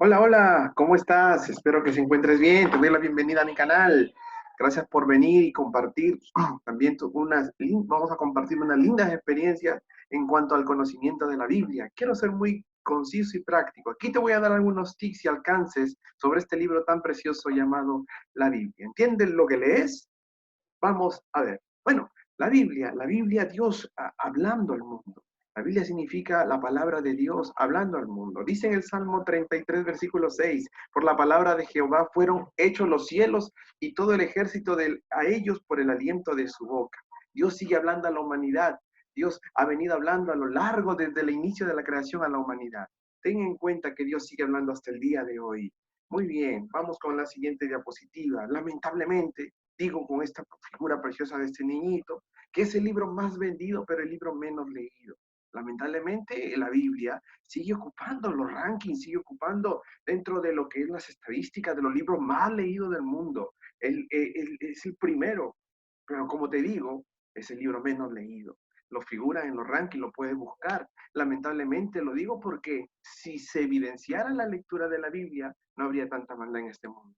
Hola, hola, ¿cómo estás? Espero que se encuentres bien. Te doy la bienvenida a mi canal. Gracias por venir y compartir también vamos a compartir unas lindas experiencias en cuanto al conocimiento de la Biblia. Quiero ser muy conciso y práctico. Aquí te voy a dar algunos tips y alcances sobre este libro tan precioso llamado la Biblia. ¿Entiendes lo que lees? Vamos a ver. Bueno, la Biblia, Dios hablando al mundo. La Biblia significa la palabra de Dios hablando al mundo. Dice en el Salmo 33, versículo 6, por la palabra de Jehová fueron hechos los cielos y todo el ejército a ellos por el aliento de su boca. Dios sigue hablando a la humanidad. Dios ha venido hablando a lo largo desde el inicio de la creación a la humanidad. Ten en cuenta que Dios sigue hablando hasta el día de hoy. Muy bien, vamos con la siguiente diapositiva. Lamentablemente, digo con esta figura preciosa de este niñito, que es el libro más vendido, pero el libro menos leído. Lamentablemente, la Biblia sigue ocupando los rankings, sigue ocupando dentro de lo que es las estadísticas de los libros más leídos del mundo. Es el primero, pero como te digo, es el libro menos leído. Lo figura en los rankings, lo puedes buscar. Lamentablemente lo digo porque si se evidenciara la lectura de la Biblia, no habría tanta maldad en este mundo.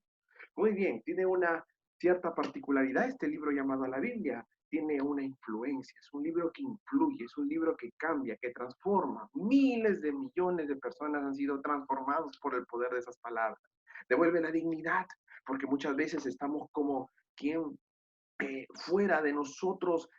Muy bien, tiene una cierta particularidad este libro llamado la Biblia. Tiene una influencia, es un libro que influye, es un libro que cambia, que transforma. Miles de millones de personas han sido transformados por el poder de esas palabras. Devuelve la dignidad, porque muchas veces estamos como quien fuera de nosotros,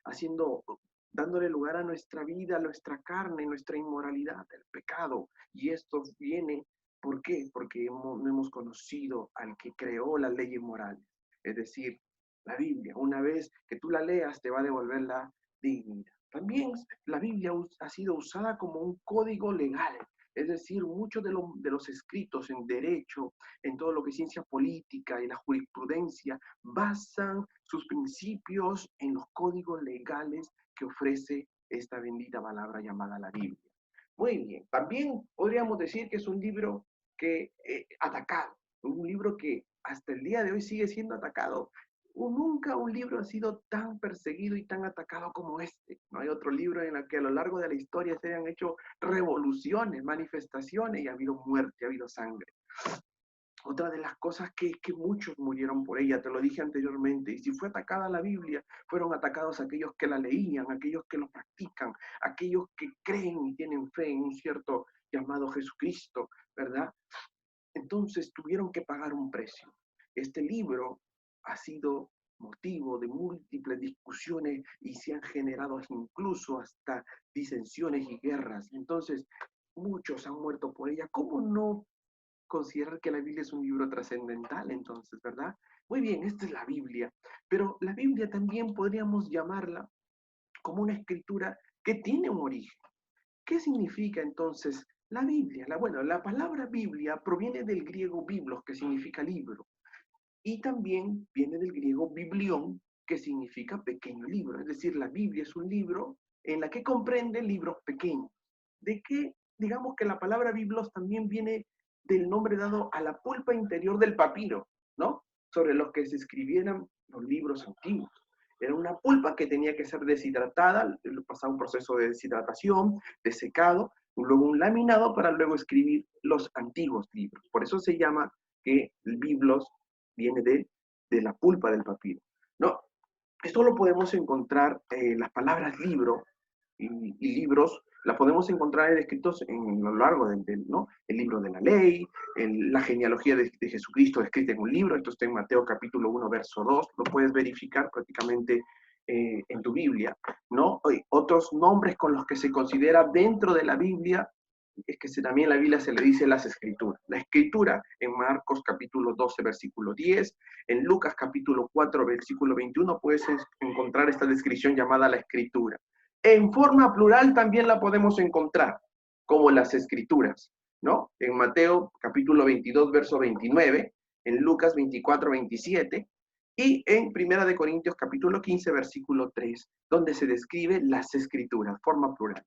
dándole lugar a nuestra vida, a nuestra carne, nuestra inmoralidad, el pecado. Y esto viene, ¿por qué? Porque no hemos conocido al que creó las leyes morales. Es decir, la Biblia. Una vez que tú la leas, te va a devolver la dignidad. También la Biblia ha sido usada como un código legal. Es decir, muchos de los escritos en derecho, en todo lo que es ciencia política y la jurisprudencia, basan sus principios en los códigos legales que ofrece esta bendita palabra llamada la Biblia. Muy bien, también podríamos decir que es un libro que atacado, un libro que hasta el día de hoy sigue siendo atacado. Nunca un libro ha sido tan perseguido y tan atacado como este. No hay otro libro en el que a lo largo de la historia se hayan hecho revoluciones, manifestaciones y ha habido muerte, ha habido sangre. Otra de las cosas que muchos murieron por ella, te lo dije anteriormente, y si fue atacada la Biblia, fueron atacados aquellos que la leían, aquellos que lo practican, aquellos que creen y tienen fe en un cierto llamado Jesucristo, ¿verdad? Entonces tuvieron que pagar un precio. Este libro ha sido motivo de múltiples discusiones y se han generado incluso hasta disensiones y guerras. Entonces, muchos han muerto por ella. ¿Cómo no considerar que la Biblia es un libro trascendental, entonces, ¿verdad? Muy bien, esta es la Biblia, pero la Biblia también podríamos llamarla como una escritura que tiene un origen. ¿Qué significa entonces la Biblia? Bueno, la palabra Biblia proviene del griego biblos, que significa libro, y también viene del griego biblión, que significa pequeño libro. Es decir, la Biblia es un libro en la que comprende libros pequeños. ¿De qué? Digamos que la palabra biblos también viene del nombre dado a la pulpa interior del papiro, ¿no? Sobre los que se escribieran los libros antiguos. Era una pulpa que tenía que ser deshidratada, pasaba un proceso de deshidratación, de secado, luego un laminado para luego escribir los antiguos libros. Por eso se llama que el biblos viene de la pulpa del papiro. No, esto lo podemos encontrar, las palabras libro y libros, las podemos encontrar escritos en lo largo ¿no? El libro de la ley, la genealogía de Jesucristo escrita en un libro, esto está en Mateo capítulo 1, verso 2, lo puedes verificar prácticamente en tu Biblia, ¿no? Otros nombres con los que se considera dentro de la Biblia es que también la Biblia se le dice las escrituras. La escritura en Marcos capítulo 12, versículo 10, en Lucas capítulo 4, versículo 21, puedes encontrar esta descripción llamada la escritura. En forma plural también la podemos encontrar, como las escrituras, ¿no? En Mateo capítulo 22, verso 29, en Lucas 24, 27, y en Primera de Corintios capítulo 15, versículo 3, donde se describe las escrituras, forma plural.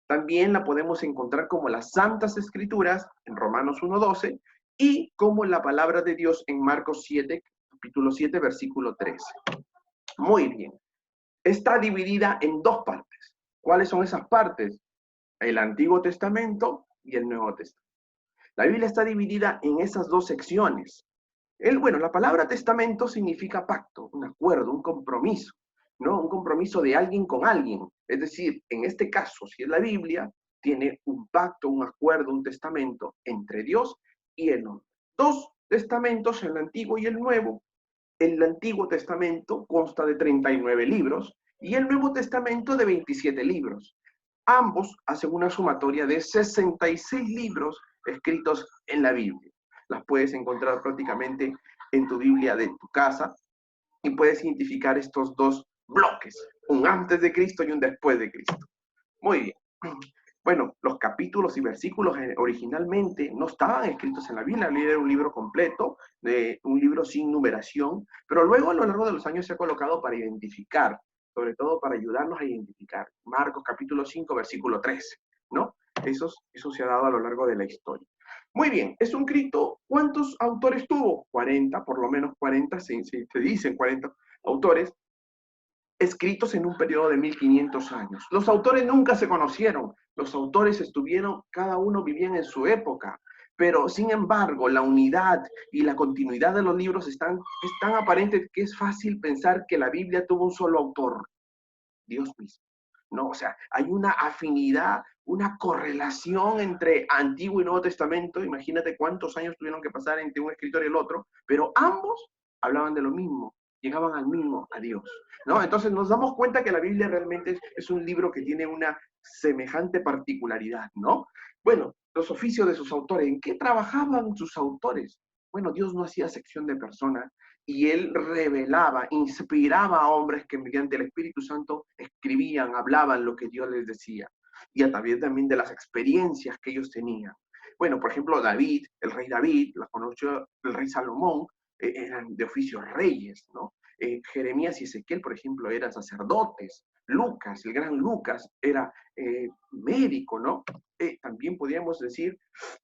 También la podemos encontrar como las Santas Escrituras en Romanos 1:12 y como la palabra de Dios en Marcos 7, capítulo 7, versículo 13. Muy bien. Está dividida en dos partes. ¿Cuáles son esas partes? El Antiguo Testamento y el Nuevo Testamento. La Biblia está dividida en esas dos secciones. Bueno, la palabra testamento significa pacto, un acuerdo, un compromiso, ¿no? Un compromiso de alguien con alguien. Es decir, en este caso, si es la Biblia, tiene un pacto, un acuerdo, un testamento entre Dios y el hombre. Dos testamentos, el Antiguo y el Nuevo. El Antiguo Testamento consta de 39 libros y el Nuevo Testamento de 27 libros. Ambos hacen una sumatoria de 66 libros escritos en la Biblia. Las puedes encontrar prácticamente en tu Biblia de tu casa y puedes identificar estos dos bloques, un antes de Cristo y un después de Cristo. Muy bien. Bueno, los capítulos y versículos originalmente no estaban escritos en la Biblia. La Biblia era un libro completo, un libro sin numeración, pero luego a lo largo de los años se ha colocado para identificar, sobre todo para ayudarnos a identificar. Marcos capítulo 5, versículo 13, ¿no? Eso se ha dado a lo largo de la historia. Muy bien, es un escrito, ¿cuántos autores tuvo? 40, por lo menos 40, se dicen 40 autores, escritos en un periodo de 1500 años. Los autores nunca se conocieron, los autores estuvieron, cada uno vivía en su época, pero sin embargo la unidad y la continuidad de los libros es tan aparente que es fácil pensar que la Biblia tuvo un solo autor, Dios mismo. No, o sea, hay una afinidad, una correlación entre Antiguo y Nuevo Testamento. Imagínate cuántos años tuvieron que pasar entre un escritor y el otro, pero ambos hablaban de lo mismo, llegaban al mismo, a Dios, ¿no? Entonces nos damos cuenta que la Biblia realmente es un libro que tiene una semejante particularidad, ¿no? Bueno, los oficios de sus autores, ¿en qué trabajaban sus autores? Bueno, Dios no hacía sección de personas, y él revelaba, inspiraba a hombres que mediante el Espíritu Santo escribían, hablaban lo que Dios les decía, y a través también de las experiencias que ellos tenían. Bueno, por ejemplo, David, el rey David, la conoció el rey Salomón, eran de oficio reyes, ¿no? Jeremías y Ezequiel, por ejemplo, eran sacerdotes. Lucas, el gran Lucas, era médico, ¿no? También podríamos decir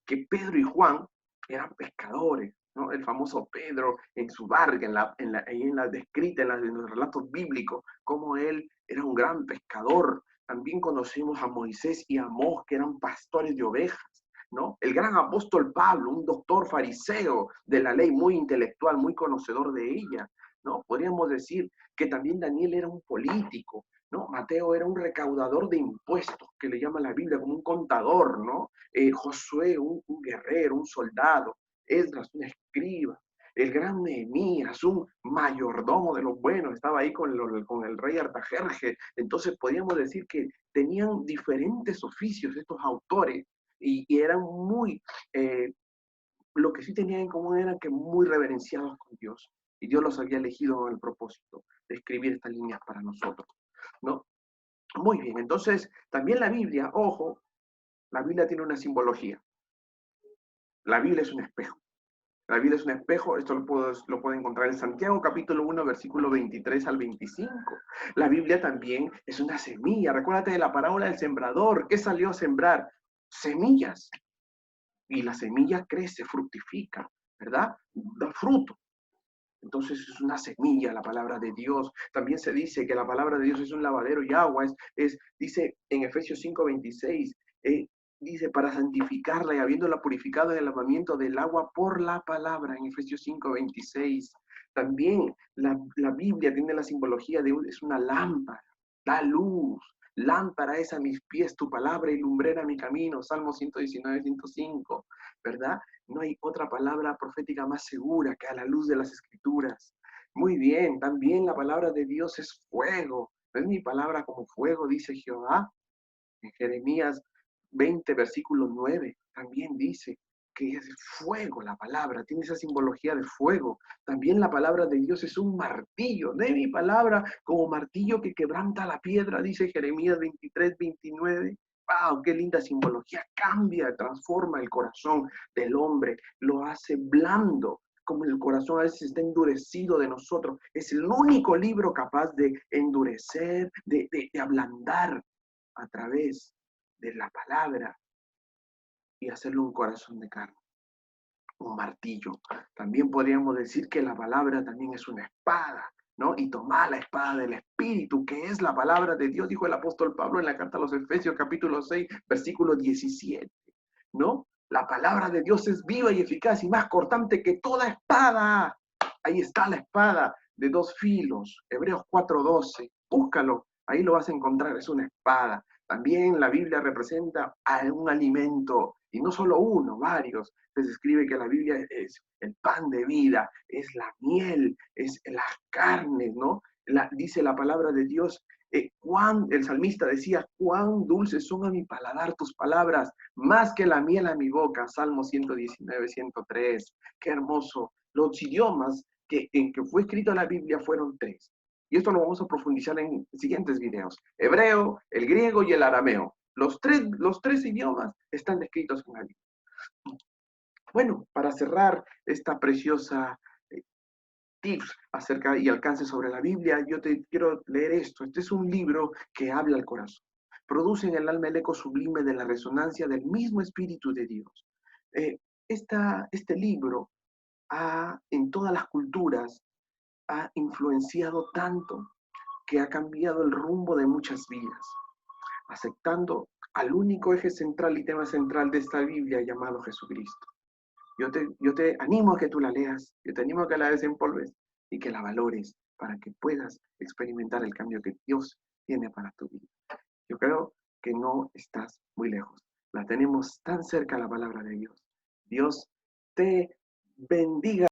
que Pedro y Juan eran pescadores, ¿no? El famoso Pedro en su barca, en la descrita, en los relatos bíblicos, como él era un gran pescador. También conocemos a Moisés y a Amós, que eran pastores de ovejas, ¿no? El gran apóstol Pablo, un doctor fariseo de la ley, muy intelectual, muy conocedor de ella, ¿no? Podríamos decir que también Daniel era un político, ¿no? Mateo era un recaudador de impuestos, que le llama la Biblia como un contador, ¿no? Josué, un guerrero, un soldado. Esdras, un escriba. El gran Nehemías, un mayordomo de los buenos, estaba ahí con el rey Artajerje. Entonces podríamos decir que tenían diferentes oficios estos autores y eran muy, lo que sí tenían en común era que muy reverenciados con Dios. Y Dios los había elegido con el propósito de escribir estas líneas para nosotros, ¿no? Muy bien, entonces también la Biblia, ojo, la Biblia tiene una simbología. La Biblia es un espejo. La Biblia es un espejo, esto lo puedo encontrar en Santiago capítulo 1, versículo 23 al 25. La Biblia también es una semilla. Recuérdate de la parábola del sembrador. ¿Qué salió a sembrar? Semillas. Y la semilla crece, fructifica, ¿verdad? Da fruto. Entonces es una semilla la palabra de Dios. También se dice que la palabra de Dios es un lavadero y agua. Dice en Efesios 5:26, dice, para santificarla y habiéndola purificado en el lavamiento del agua por la palabra, en Efesios 5:26. También la Biblia tiene la simbología es una lámpara, da luz. Lámpara es a mis pies tu palabra y lumbrera mi camino. Salmo 119:105, ¿verdad? No hay otra palabra profética más segura que a la luz de las Escrituras. Muy bien, también la palabra de Dios es fuego. No es mi palabra como fuego, dice Jehová. En Jeremías 20, versículo 9, también dice que es fuego la palabra, tiene esa simbología de fuego. También la palabra de Dios es un martillo, de mi palabra como martillo que quebranta la piedra, dice Jeremías 23:29. ¡Wow! ¡Qué linda simbología! Cambia, transforma el corazón del hombre, lo hace blando, como el corazón a veces está endurecido de nosotros. Es el único libro capaz de endurecer, de ablandar a través de la palabra y hacerlo un corazón de carne, un martillo. También podríamos decir que la palabra también es una espada, ¿no? Y tomar la espada del Espíritu, que es la palabra de Dios, dijo el apóstol Pablo en la carta a los Efesios capítulo 6, versículo 17, ¿no? La palabra de Dios es viva y eficaz y más cortante que toda espada. Ahí está la espada de dos filos. Hebreos 4:12. Búscalo, ahí lo vas a encontrar, es una espada. También la Biblia representa a un alimento, y no solo uno, varios. Se escribe que la Biblia es el pan de vida, es la miel, es las carnes, ¿no? Dice la palabra de Dios, el salmista decía, cuán dulces son a mi paladar tus palabras, más que la miel a mi boca. Salmo 119, 103. Qué hermoso. Los idiomas en que fue escrita la Biblia fueron tres. Y esto lo vamos a profundizar en siguientes videos. Hebreo, el griego y el arameo. Los tres idiomas están descritos en la Biblia. Bueno, para cerrar esta preciosa tips acerca y alcance sobre la Biblia, yo te quiero leer esto. Este es un libro que habla al corazón. Produce en el alma el eco sublime de la resonancia del mismo Espíritu de Dios. Este libro en todas las culturas ha influenciado tanto que ha cambiado el rumbo de muchas vidas, aceptando al único eje central y tema central de esta Biblia llamado Jesucristo. Yo te animo a que tú la leas, yo te animo a que la desempolves y que la valores para que puedas experimentar el cambio que Dios tiene para tu vida. Yo creo que no estás muy lejos. La tenemos tan cerca la palabra de Dios. Dios te bendiga.